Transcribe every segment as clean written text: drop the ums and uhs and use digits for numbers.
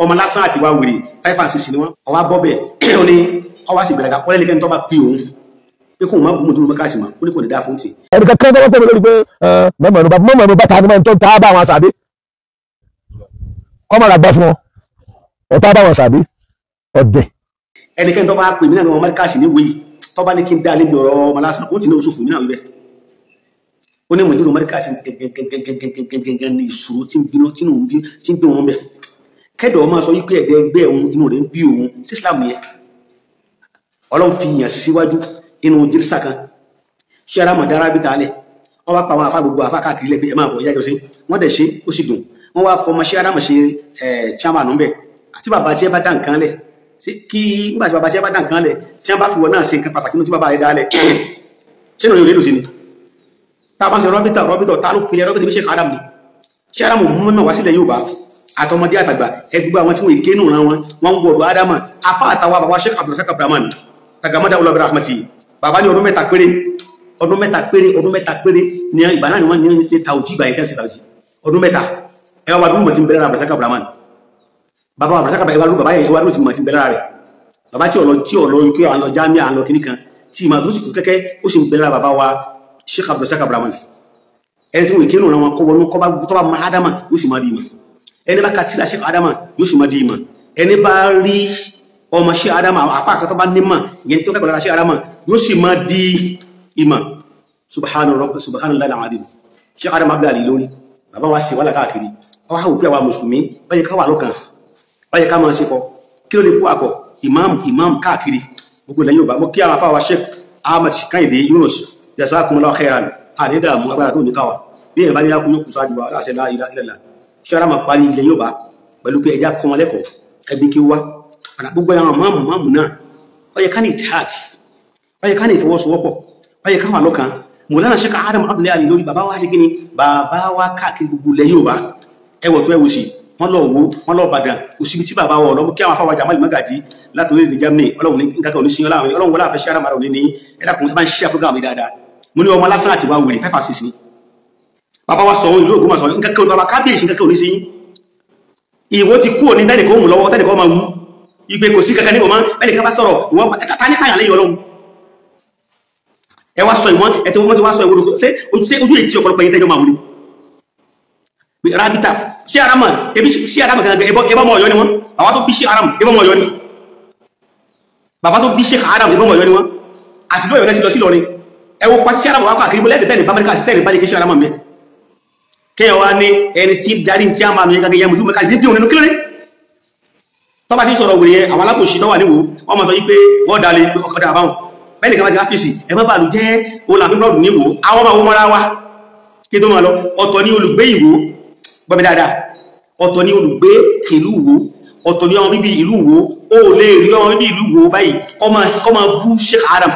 ọmọ lásán àti wá wèrè 5 and 6 ni wọ́n ọwá bọ́bẹ̀ ó ní ọwá sì bẹ̀rẹ̀ ká pọ́lẹ́ lẹ́kẹ́ tó bá pè òun pé kóun má gbọ́n dúró mọ́kàsí mọ́ ó ní kò ní dá fún tì. ẹnìkan kan tó wọ́n pè mí lórí pé mọ́mọ́ bá ta ni wọ́n tó ta bá wọn sàbí kọ́ mọ̀ra gbọ́ fún wọn ọ̀tá bá wọn sàbí ọ̀dẹ̀. ẹnikẹ́ni tó bá pè mí náà ọmọ mọ́kàsí ní wéyìí tó bá ní kí n dá lébi ọ̀rọ̀ ọmọ lásán ó ti ní oṣù fún mi náà wíbẹ̀ ó ní mọ̀jú mọ́kàsí gẹ́gẹ́gẹ́gẹ́gẹ́gẹ́gẹ́ ní ìṣòro tí ń bínú tí ń bí wọn bẹ̀ kẹ́dọ̀ ọmọ sọ wípé ẹ̀dẹ́ ẹgbẹ́ òun inú rẹ̀ ń bí òun sí Islam yẹn Ọlọ́run fi yàn síwájú inú jírísà kan ṣé ara mọ̀ dára bí taalẹ̀ wọ́n wá pa àwọn afá gbogbo afá káàkiri lẹ́gbẹ̀ẹ́ ẹ̀ máa bọ̀ yájọ́ sí wọ́n dẹ̀ ṣe ó sì dùn wọ́n wá fọmọ ṣé ara mọ̀ ṣe chairman ń bẹ̀ àti bàbá tí ẹ bá dá nǹkan lẹ̀ kí nígbà tí bàbá tí ẹ bá dá nǹkan lẹ̀ tí wọ́n bá fi wọ́n náà ṣe nǹkan pàtàkì ní tí bàbá rẹ̀ dá lẹ̀ ṣé náà yóò lélo sí ni tá a bá ń ṣe rọ́bìtọ̀ tá ló pinnu rọ́bìtọ̀ bí ṣe Adam ni ṣé ara mọ̀ mú mọ̀ wá sílẹ̀ Yorùbá àtọmọdé àtàgbà ẹgbẹ́ àwọn tí wọ́n ìké nù ran wọn wọ́n ń wọ̀dọ̀ Ádámà afá àtàwà bàbá Sheikh Abdulrasaq Abdulrahman tagamada olóbi rahmati bàbá ní ọdún mẹ́ta péré ní ìgbà náà ni wọ́n ní tàùjí ìgbà ìkẹ́ sí tàùjí ọdún mẹ́ta ẹwà wà lúmọ̀ tí ń bẹ̀rẹ̀ Abdulrasaq Abdulrahman bàbá Abdulrasaq Abdulrahman bàbá yẹn ẹwà lúmọ̀ tí ń bẹ̀rẹ̀ rẹ̀ bàbá tí ọ̀lọ́ kí àwọn jámíà àlọ́ kìíní kan tí ìmọ̀ tó sì kú kẹ́kẹ́ ó sì ń bẹ̀rẹ̀ bàbá wa Sheikh Abdulrasaq Abdulrahman ẹni tí wọ́n ìké nù ran wọn kọ́ wọnú kọ́ bá ma Ádámà yóò sì máa di ìmọ̀ ẹni bá katila Sheikh Adama yóò sì máa di ìmọ̀ ẹni bá rí ọmọ Sheikh Adama àfá àkàtọ́ bá nímọ̀ yẹn tó kẹ́kọ̀ọ́ lára Sheikh Adama yóò sì máa di ìmọ̀ subhanallahi alazim Sheikh Adama abdali lórí bàbá wa sì wà lákàkiri ọwá òpí àwa mùsùlùmí báyẹ ká wà lọ́kàn báyẹ ká máa ṣe kọ kí ló lè kú àkọ imam káàkiri gbogbo ilẹ̀ Yorùbá mọ́ kí àwọn afáwa Sheikh Ahmad Kẹ́hìndé Yunus jazakumullahu khairan àdídàmú agbára tó ní káwà bí ẹ̀ bá ní lákú yóò kù sáájú wa láṣẹ la ilaha illallah ṣára máa parí ilẹ̀ Yorùbá pẹ̀lú pé ẹja kọ́ wọn lẹ́kọ̀ọ́ ẹbí kí wá àrà gbogbo àwọn máàmù náà ó yẹ ká ní ìtìhàd ó yẹ ká ní ìfọwọ́sowọ́pọ̀ ó yẹ ká wà lọ́kàn Mọ̀lánà Sheikh Adam Abdullahi lórí bàbá wa ṣe kí ni bàbá wa káàkiri gbogbo ilẹ̀ Yorùbá ẹwọ̀ tó ẹwọ̀ sí wọ́n lọ wo wọ́n lọ Ìbàdàn òsibí tí bàbá wọ̀ lọ́mú kí àwọn afáwà Jamal Magaji láti orílẹ̀-èdè Germany Ọlọ́run ní nǹkan oníṣẹ́ Ọlọ́run wọlé àfẹ́ ṣára màrún ní ẹ̀dàkùnrin bá ń ṣiṣẹ́ program yìí dáadáa mo ní ọmọ lásán àti wá wèrè 5 and 6 ni bàbá wa sọ ìlú Ògbómọ̀ṣọ́ sọ nǹkan kan bàbá kábíyèsí nǹkan kan oníṣẹ́ ìwọ ti kúrò ní tẹ́nìkan ó mú lọ́wọ́ tẹ́nìkan máa wú ìgbé kò sí kankan ní ọmọ ẹnìkan bá sọ̀rọ̀ ìwọ́n ta ní àyà lẹ́yìn Ọlọ́run ẹ wá sọ ìwọ́n ẹ tí wọ́n ti wá sọ ìwọ́n ṣe ojú èyí tí ọ̀pọ̀lọpọ̀ yìí tẹ́jọ́ máa wúlé rábítà ṣé arama ebi ṣé arama gangan ẹbọ ọmọ Ọ̀yọ́ ni wọ́n bàbá tó bí ṣé aram ẹbọ ọmọ Ọ̀yọ́ ni bàbá tó bí ṣé aram ẹbọ ọmọ Ọ̀yọ́ ni wọ́n àti lọ́yọ̀ lẹ́sí lọ sí lọrin ẹ wo pa ṣé arama wà káàkiri bó lẹ́dẹ̀ẹ́ tẹ́lẹ̀ bámẹ́ríkà sí tẹ́lẹ̀ bá ní kí ṣé arama mẹ́ kéèyàn wá ní ẹni tí darí ń kí á máa mi gẹ́gẹ́ yẹn mú mẹ́ka ní bí òun nínú kílódé tọ́ba sí sọ̀rọ̀ wòye àwọn alákòóṣì náà wà níwò wọ́n mọ̀ sọ wípé wọ́n dalẹ̀ ọkọ̀dà àbáwọn bẹ́ẹ̀ nìkan bá ti áfíìsì ẹ má bàálù jẹ́ olàfíìbọ̀dù níwò àwọn ọmọ mọ́ra wa kí tó máa lọ ọ̀tọ̀ ní olùgbé Ìwó gbọ́mi dáadáa ọ̀tọ̀ ní olùgbé ìlú Ìwó ọ̀tọ̀ ní ọmọ bíbí ìlú Ìwó ó lè rí ọmọ bíbí ìlú Ìwó báyìí kọ́ máa bú Sheikh Adam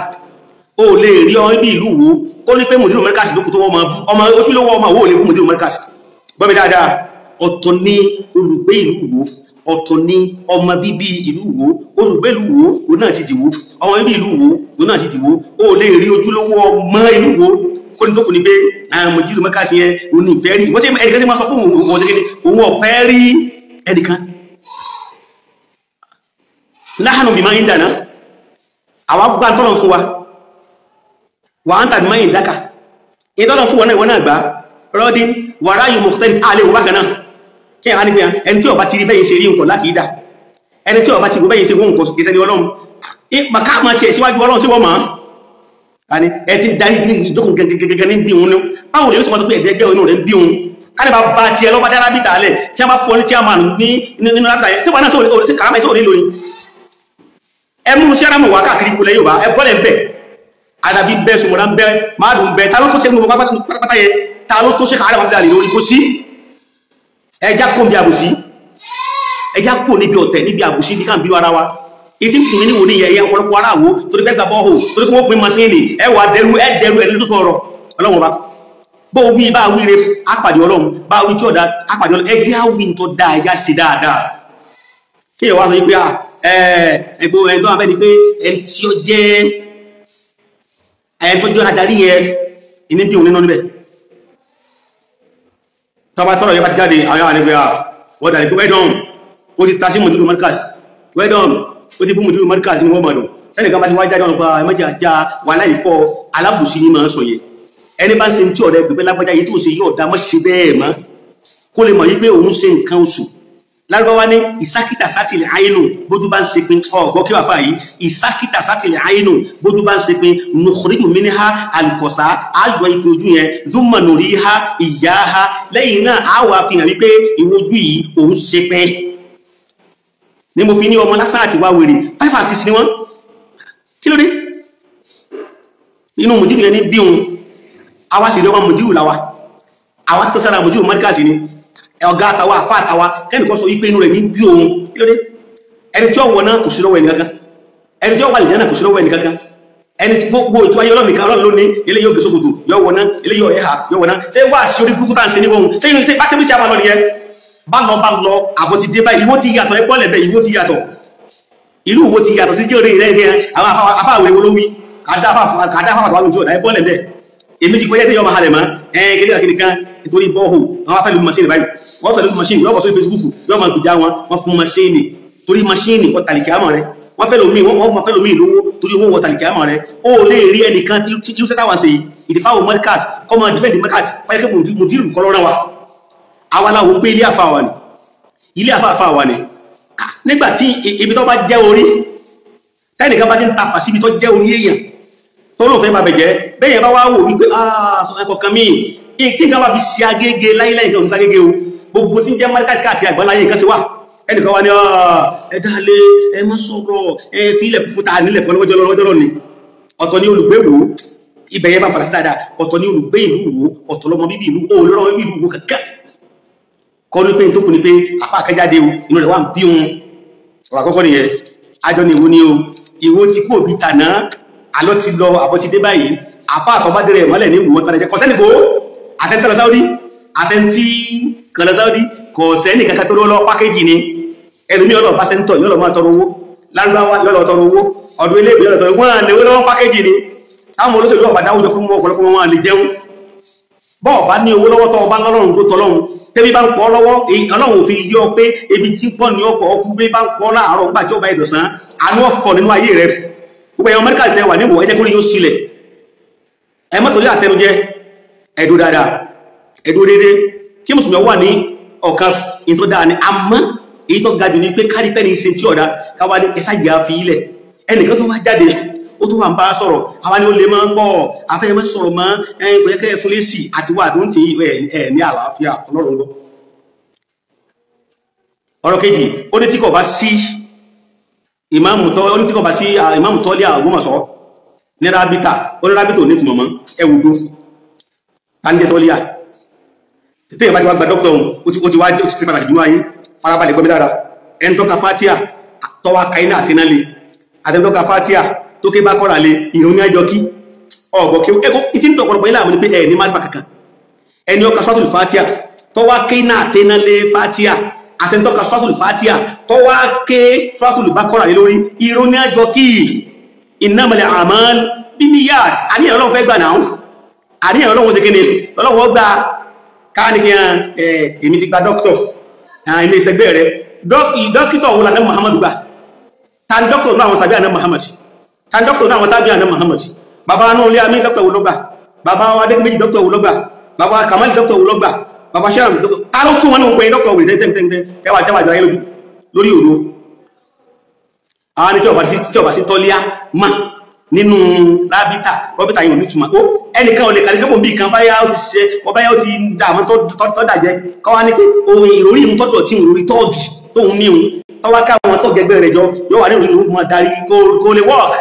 ó lè rí ọmọ bíbí ìlú Ìwó ó ní pé mùdírù mẹ́ríkàsì lókù tó wọ́n máa bú ọmọ ojúlówó ọmọ Ìwó ò lè bú mùdírù mẹ́ríkàsì gbọ́mi dáadáa ọ̀tọ̀ ní olùgbé ìlú Ìwó ọ̀tọ̀ ní ọmọ bíbí ìlú Ìwó olùgbé ìlú Ìwó òun náà ti dìwó ọmọ bíbí ìlú Ìwó òun náà ti dìwó ó lè rí ojúlówó ọmọ ìlú Ìwó kó ní tó kù ní pé àwọn mùdírù mẹ́ríkàsì yẹn òun ní ìfẹ́ rí wọ́n sì ẹnìkan tí máa sọ fún òun ọ̀fẹ́ rí ẹnìkan láhànù bí máa ń dáná àwọn gbá tọ́lọ̀ fún wa wà ń tàbí máa ń dáka ìtọ́lọ̀ fún wọn náà gbá rọ́dín wàrá yìí mọ̀kútẹ́lì àlè òwúwá kan náà kí a ní pé ẹni tí ó bá ti rí bẹ́yìn ṣe rí nǹkan lákìídà ẹni tí ó bá ti rí bẹ́yìn ṣe wọ́n nǹkan kìí sẹ́ni Ọlọ́run ká máa ṣe síwájú Ọlọ́run sí wọ́n máa ní ẹ ti darí ìjókòó gẹ́gẹ́gẹ́ ní bí òun ní báwo lè ó sì máa tó pé ẹ̀dẹ́gbẹ́ inú rẹ̀ ń bí òun ká ní bá bá tiẹ̀ lọ́ba dára bí tààlẹ̀ tí a bá fọ́ ní tí a máa ní nínú látàyẹ sí wọn náà sí kàrámà ìṣòro nílò ni ẹ mú sí arámọ̀ wá káàkiri kulẹ̀ Yorùbá ẹ bọ́lẹ̀ bẹ̀ àdàbí bẹ́ sùmọ̀lá ń bẹ́ máa dùn bẹ́ ta ló tó ṣe gbogbo pátápátá yẹ ta ló tó ṣe kàrámà bí lórí kó sí ẹjá kó níbi àbùsí ẹjá kó níbi ọ̀tẹ̀ níbi àbùsí ní káàbí ara wa ìtí fún mi níwò ní ẹ̀yẹ ọ̀pọ̀lọpọ̀ ara wo torí bẹ́gbà bọ́ọ̀hù torí kí wọ́n fún masíìnì ẹwà dẹrù ẹni tó tọrọ Ọlọ́run ọba bó wí bá wíre apàdé Ọlọ́run bá wí tí ọ̀dá apàdé Ọlọ́run ẹjẹ́ àwìn tó dá ẹjá ṣe dáadáa kí ẹ wá sọ wípé ẹgbẹ́ ẹni tó wà bẹ́ẹ̀ ni pé ẹni tí ó jẹ́ ẹni tó jọ adarí yẹn ìní bí òun nínú níbẹ̀ tọba tọrọ yẹ bá ti jáde àwọn àlẹ́gbẹ́ wọ́n dàrí pé wẹ́dọ̀n ó ti ta sí mùdírù markaz well done ó ti bú mùdírù markaz ní wọ́n mọ̀ dùn ẹnìkan bá ti wá jáde ọ̀nà pa ẹmọ́jà já wà láì pọ̀ alábùsí ní máa ń sọ yẹ ẹni bá ń ṣe tí ọ̀rẹ́ pẹ̀pẹ́ lágbájá yìí tó ṣe yóò dá mọ́ ṣe bẹ́ẹ̀ mọ́ kó lè mọ̀ yí pé òun ṣe nǹkan oṣù lárúbáwá ní ìsákítà sátìlẹ̀ àyínú bójú bá ń ṣe pin ọ̀gbọ́ kí wà fà yìí ìsákítà sátìlẹ̀ àyínú bójú bá ń ṣe pin nùkúrídù mí ní ha àlùkọ̀sá àjọ ìpè ojú yẹn dúnmọ̀nù rí ha ìyá ha lẹ́yìn náà á wà fi hàn wípé ìwojú yìí òun ṣe pẹ́ ni mo fi ní ọmọ lásán àti wá wèrè 5 and 6 ni wọ́n kí ló dé inú mùdírù yẹn ní bí òun àwa sì lọ́wọ́ mùdírù làwa àwa tó sára mùdírù mọ́ríkàsì ni ọ̀gá àtàwà àfá àtàwà kẹ́nìkan sọ wípé inú rẹ̀ ní bí òun kí ló dé ẹni tí ó wọ náà kò sí lọ́wọ́ ẹni kankan ẹni tí ó wà lè jẹ́nà kò sí lọ́wọ́ ẹni kankan ẹni tí gbogbo ètò ayé ọlọ́run nìkan ọlọ́run lónìí ilé yóò gẹ̀ sókòtò yọ wọ náà ilé yóò ẹ̀hà yọ wọ náà ṣé wà sí orí burúkú tá à ń ṣe níwọ̀n ṣé inú ṣe bá ṣe bí ṣe àmà lọ nìyẹn bá lọ àbọ̀ ti dé báyìí ìwó ti yàtọ̀ ẹgbọ́n lẹ̀bẹ̀ ìwó ti yàtọ̀ ìlú ìwó ti yàtọ̀ sí jẹ́ orí rẹ̀ àwọn afáwẹ̀ olówí kàdáfà tó wà lójú ọ̀dà ẹgbọ́n lẹ̀bẹ̀ èmi ti kọjá yọ máa halẹ̀ mọ́ kéde àkíní kan nítorí bọ́ọ̀hù wọ́n wá fẹ́ lórí machine báyìí wọ́n fẹ́ lórí machine yọ́ bọ̀ sórí Facebook yọ́ máa gbìjà wọn fún machine torí machine wọ́n tàlìkì àmọ́ rẹ̀ wọ́n fẹ́ lómi ìlówó torí owó wọ́n tàlìkì àmọ́ rẹ̀ ó lè rí ẹnìkan tí ó sẹ́tà wà sí ìdífáwò mọ́ríkàs kọ́mọ defend mọ́ríkàs wáyé pé mùdírù kọ́ lọ́rọ̀ wa àwa láwo pé ilé àfà wà ní nígbà tí ibi tó bá jẹ́ orí tẹ́nìkan bá ti ń tafà síbi tó jẹ́ orí èèyàn tó ló fẹ́ bá bẹ̀jẹ́ bẹ́yẹn bá wá wò wípé ẹ̀kọ̀kan míì tí nǹkan bá fi ṣe agége láíláì nǹkan òmìsá gẹ́gẹ́ o gbogbo tí ń jẹ́ mọ́ríkàsí káàkiri àgbáláyé nǹkan sí wà ẹnìkan wá ní ẹ̀dálé ẹmọ́ sọ̀rọ̀ ẹ̀fílẹ̀ fúta nílẹ̀ fọ́lọ́wọ́jọ́lọ́ ni ọ̀tọ̀ ni olùgbé ìlú ibẹ̀yẹ bá fàrà sí dáadáa ọ̀tọ̀ ni olùgbé ìlú wo ọ̀tọ̀ lọmọ bíbí ìlú olóró bíbí ìlú wo kankan kọ́ ní pé tó kù ní pé àfa àkẹ́jáde o inú rẹ̀ wà ń bí wọn ọ̀rọ̀ àkọ́kọ́ nìyẹn ajọ́ ni ìwó ni o ìwó ti kú òbí tàná alọ́ ti lọ àbọ̀ ti dé báyìí àfá àtọ́bádé rẹ̀ mọ́lẹ̀ ní ìwọ̀n tàbí kọ̀sẹ́nìkó àtẹ́ntẹ́lọ Saudi àtẹ́ntí kọlọ Saudi kọ̀sẹ́nì kankan tó lọ pákéjì ni ẹlùmí ọlọ́ bá sẹ́ntọ̀ yọ́lọ máa tọrọ owó lárúbáwá yọ́lọ tọrọ owó ọdún ilé ìbí yọ́lọ tọrọ owó wọ́n lè lọ́wọ́ pákéjì ni àwọn olóṣèlú ọ̀bá dáwùjọ fún ọ̀pọ̀lọpọ̀ wọn lè jẹun bọ́ọ̀ bá ní owó lọ́wọ́ tọ́ ọba lọ́rùn tó tọ́lọ́run tẹ́bí bá ń pọ̀ lọ́wọ́ ọlọ́run ò fi yọ pé ebi tí pọ̀ ní ọkọ̀ ọkú bí bá ń pọ̀ láàárọ̀ nígbà tí ó bá ìdọ̀sán àánú ọ̀fọ̀ nínú ayé rẹ̀ gbogbo ẹ̀yàn Amẹ́ríkà tẹ wà níwò ẹjẹ́ kúrò yóò sílẹ̀ ẹ mọ́ torí àtẹnujẹ ẹ̀dù dáadáa ẹ̀dù dédé kí mùsùlùmí wà ní ọ̀kan in tó dáa ní àmọ́ èyí tó ga jù ní pé kárípẹ́ ní ìsìn tí ọ̀dá káwà ní ẹsàjì àfi ilẹ̀ ẹnìkan tó wá jáde ó tó wà ń bá sọ̀rọ̀ àwa ni ó lè máa ń pọ̀ afẹ́ mọ́ sọ̀rọ̀ mọ́ ẹ̀yìn kò yẹ kẹ́ fún lésì àti wà tó ń ti ẹ̀ ní àlàáfíà ọlọ́run lọ ọ̀rọ̀ kejì ó ní tí kò bá sí ìmáàmù tọ́lé Ògbómọ̀ṣọ́ ní rábítà ó ní rábítà ò ní tùmọ̀mọ́ ẹwùdó tàndé tọ́lé tètè ìbá ti wá gba dókítà ó ti wá jẹ́ òtítí pàtàkì jùlọ ayé farabalẹ̀ gbọmí dára ẹni tọ́ka fátíà tọ́wà kaina àtẹ́nálé àtẹ́tọ́ka fátíà tó ké bá kọ́ra lé ìrún ní ẹjọ́ kí ọgbọ̀ kí ẹkọ́ ìtí ń tọ̀pọ̀lọpọ̀ ilé àmì ní pé ẹ̀ ní máa kankan ẹni ọka sọ́tùlù fátíà tọ́wà kaina àtẹ́nálé fátíà àtẹ́tọ́ka sọ́tùlù fátíà tọ́wà ké sọ́tùlù bá kọ́ra lé lórí ìrún ní ẹjọ́ kí innamal a'mal binniyat àníyàn Ọlọ́run fẹ́ gbà náà àníyàn Ọlọ́run ṣe kéne Ọlọ́run gbà káàkiri èmi ti gba dókítọ̀ ilé ìṣẹ́gbẹ́ rẹ̀ dókítọ̀ wo lànà Muhammadu gbà tàn dókítọ̀ náà àwọn sàbí àná Muhammad tàn dókítọ̀ náà àwọn tàbí àná Muhammad bàbá náà lé àmì dókítọ̀ wo ló gbà bàbá wa dé méjì dókítọ̀ wo ló gbà bàbá Kamal dókítọ̀ wo ló gbà bàbá Sharam ta ló tún wọn ní òpin dókítọ̀ wò tẹ́tẹ́tẹ́ ẹwà jẹ́ ayé lórí òdo àwọn tí ọba sí tọ́líà mà nínú rọ́bítà yìí ò ní túnmà ó ẹnìkan ò lè kàrí sókò bí kan báyá ó ti ṣe ọbáyá ó ti dá àwọn tó dàjẹ́ káwá ní pé ohun ìròrí mú tọ́dọ̀ tí ìròrí tọ́ọ̀gì tóun ní òun tọ́wá káwọn tọ́gẹ̀gbẹ̀ rẹ̀ jọ yóò wà ní ìròrí ló fún wọn darí kó lè wọ́ọ̀k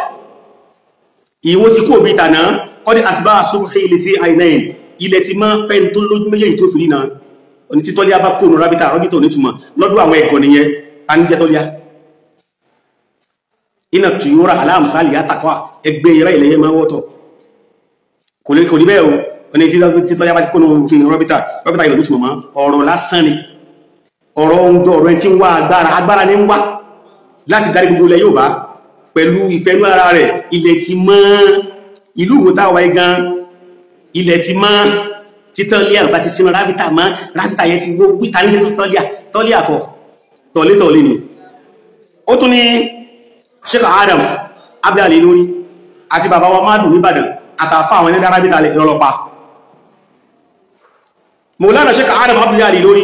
ìwó ti kú òbí tànà kọ́dí àsìbá àsúnfẹ́ ilẹ̀ tí àìnáyìn ilẹ̀ ti máa fẹ́ tó lójú méjèèjì tó fìrí náà oní tí tọ́líà bá kóònù rọ́bítà ò ní túnmà lọ́dọ̀ àwọn ẹ̀gọ́ nìyẹn ta ní jẹ́ tọ́líà iná tuyóra aláàmùsáàlì àtàkọ́ ẹgbẹ́ ìrẹ́ ilẹ̀ yẹn máa wọ́tọ̀ kò ní bẹ́ẹ̀ o ní títọ́ yá bá ti kónú rọ́bítà ìlú lótùmọ̀ máa ọ̀rọ̀ lásán ni ọ̀rọ̀ oúnjẹ ọ̀rọ̀ tí ń wá agbára ní ń wá láti darí gbogbo ilẹ̀ yóò bá pẹ̀lú ìfẹ́nú ara rẹ̀ ilẹ̀ ti mọ́ ìlú ìwò táwà igan ilẹ̀ ti mọ́ títọ́líà bá ti sínú rábítà mọ́ rábítà yẹn ti wó pítà ní tọ́líà kọ́ tọ̀lé ni ó tún ní Sheikh Adam Abdul Ilory àti bàbá wa Madu nìbàdàn àtàfà àwọn ẹni arábítà lọ́lọ́pàá Mọ̀lánà Sheikh Adam Abdul Ilory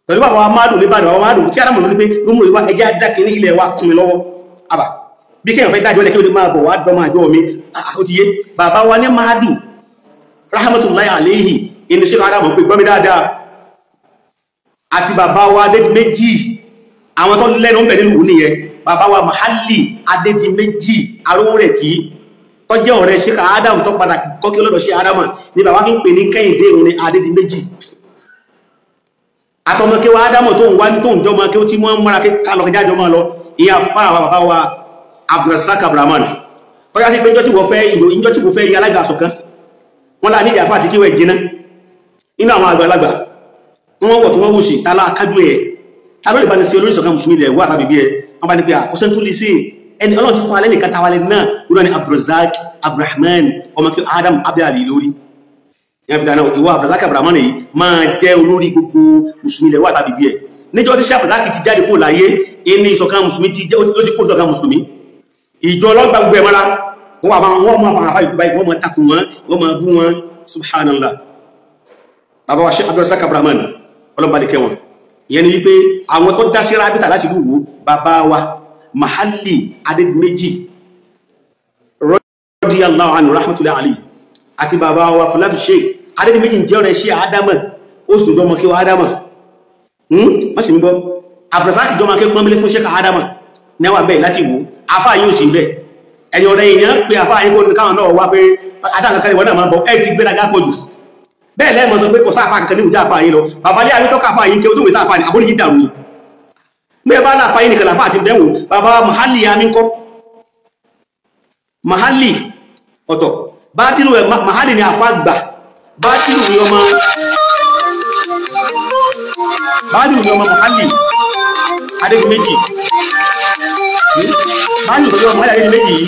pẹ̀lú bàbá wa Madu nìbàdàn bàbá Madu tí Adam lórí pé rúmù ìwá ẹjẹ́ dákì ní ilẹ̀ wa kún mi lọ́wọ́ àbà bí kí èèyàn fẹ́ dájọ́ lẹ́kí ó lè máa bọ̀ wá dọ́mọ àjọ mi ó ti yé bàbá wa ní Madu rahmatullahi alayhi inú Sheikh Adam pé gbọ́mí dáadáa àti bàbá wa Adédìméjì àwọn tó lẹ́nu ń bẹ̀ nílùú nìyẹn bàbá wa Mahalli Adédìméjì arówó rẹ̀ kí tó jẹ́ ọ̀rẹ́ Sheikh Adam tó padà kọ́kí lọ́dọ̀ Sheikh Adam ní bàbá fi ń pè ní Kẹ́hìndé òun ní Adédìméjì àtọmọkéwà Adam tó ń wá ní tó ń jọmọ kí ó tí wọ́n mọ́ra kí kálọ̀ jájọ máa lọ ìyá fara wa bàbá wa Abdulrazak Abdulrahman ó yá sí pé ìjọ tí wọ́n fẹ́ yí alága àsọ̀kan wọ́n lá nídìí àfá àti kíwẹ̀ jìnà inú àwọn àgbàlagbà wọ́n wọ̀ tó wọ́n wùsì tààlà kájú ẹ̀ tàbí ìbá ní sí olórí ìṣọ̀kan mùsùlùmí ilẹ̀ wà tàbí bí ẹ wọ́n bá ní pé àkóṣẹ́ tó lè sí ẹni ọlọ́run ti fún alẹ́ nìkan tàwálẹ̀ náà lórí ní Abdulrazak Abdulrahman ọmọ kí Adam Abdul Ilory ìyá fi dáná ìwọ Abdulrazak Abdulrahman yìí máa jẹ́ olórí gbogbo mùsùlùmí ilẹ̀ wà tàbí bí ẹ níjọ́ tí Sheikh Abdulrazak ti jáde kó láyé ẹni ìṣọ̀kan mùsùlùmí ó ti kó ìṣọ̀kan mùsùlùmí ìjọ ọlọ́gbà gbogbo ẹ̀ mọ́ra wọ́n máa fara fáyì báyìí wọ́n máa takùn wọ́n máa bú wọn subhanallah bàbá wa Sheikh Abdulrazak Abdulrahman ọlọ́bàdìkẹ́ wọn ìyẹn ni wípé àwọn tó dá sí rábítà láti lúwo bàbá wa Mahalli Adédìméjì radiyallahu anhu rahmatullahi alayhi àti bàbá wa Fọlátù Sheikh Adédìméjì jẹ́ ọ̀rẹ́ Sheikh Adama ó sì jọmọ kí wa Adama wọ́n sì ń gbọ́ Abdulrazak jọmọ kí pọ́nbílé fún Sheikh Adama nẹ́wà bẹ́ẹ̀ láti wò afá yóò sì bẹ́ẹ̀ ẹni ọ̀rẹ́ èèyàn pé afá yín kó ní káwọn náà wá pé adáǹkankan ìwọ̀n náà máa bọ̀ ẹ̀ ti gbéra gápọ̀ jù bẹ́ẹ̀ lẹ́mọ̀ sọ pé kò sáfà kankan ní ìjà àfà yìí lọ bàbá lé àrí tọ́ka àfà yìí kí o tó wè sáfà ní àbórí yìí dàrú ní mẹ́ bá láfà yìí nìkan láfà àti bẹ́wò bàbá Mahalli ya mínkọ́ Mahalli ọ̀tọ̀ Bátírù ẹ̀ Mahalli ni àfà gbà Bátírù ni ọmọ Mahalli Adédìméjì Bátírù ni ọmọ Mahalli Adédìméjì yìí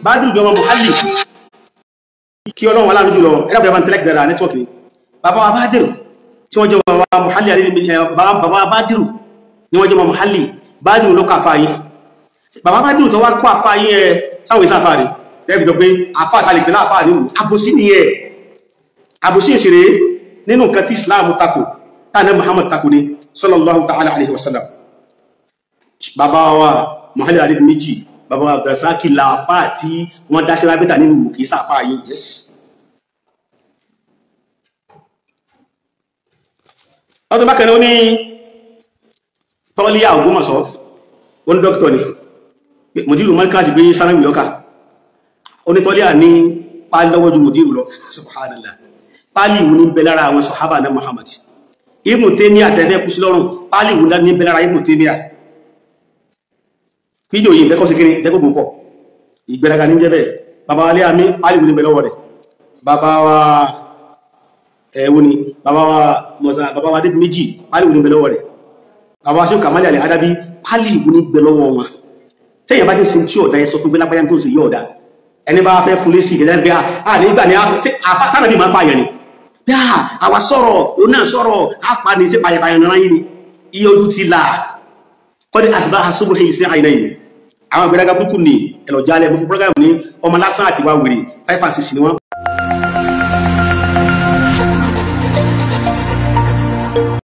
Bádùrù jọmọ Mahalli kí ọlọ́run wà láàrin jùlọ ẹ̀rọ ìjọba intellect zara network ni bàbá wa Bádùrù tí wọ́n jẹ́ bàbá Mahalli bàbá Bádùrù ni wọ́n jẹ́ bàbá Mahalli Bádùrù ló kọ́ àfáyí bàbá Bádùrù tó wá kọ́ àfáyí ẹ sáwọn ìsá àfáàrí tẹ́fì sọ pé àfáàtàlì pẹ̀lú àfáàrí àbòsí ni ẹ àbòsí ìṣeré nínú nǹkan tí Islam tako tánà Muhammad tako ni sallallahu ta'ala alaihi wasallam bàbá wa Mahalli Adédìméjì bàbá Abdulrazak láàfá tí wọ́n dá sí rábítà nínú kìí sáfá yìí yes ọdún bákanáà ní tọ́líyà Ògbómọ̀ṣọ́ ó ní dókítọ̀ ni mùdírù mọ́ríkàsì gbé sáráwì lọ́kà ó ní tọ́líyà ní pálí lọ́wọ́ ju mùdírù lọ subhanallah pálí ìwú ní bẹ lára àwọn sọ̀hábà náà Muhammad Ibn Taymiyyah tẹ́fẹ́ kú sí lọ́rùn pálí ìwú ní bẹ lára Ibn Taymiyyah fídíò yìí fẹ́kọ́ sí kiri tẹ́kọ̀gùn pọ̀ ìgbẹ̀rẹ̀gà ní jẹ́bẹ̀ bàbá wa lé àmì alìwò ní bẹ̀lọ́wọ̀ rẹ̀ bàbá wa ẹ̀wọ́ ni bàbá wa Adédìméjì alìwò ní bẹ̀lọ́wọ̀ rẹ̀ bàbá wa Sheikh Kamali Al-Adabi alìwò ní bẹ̀lọ́wọ̀ wọn tẹ́yìn bá ti sin tí ọ̀dá ẹsọ fún gbẹ́lápáyà tó sì yọ ọ̀dá ẹni bá fẹ́ fún lé sí kọ́dí àsìbá àṣùgbò kí ìsẹ́ àìná yìí àwọn ìgbẹ̀rẹ̀gà búkú ní ẹ̀lọ̀jálẹ̀ mú fún program ní ọmọ lásán àti wá wèrè 5 and 6 ni wọ́n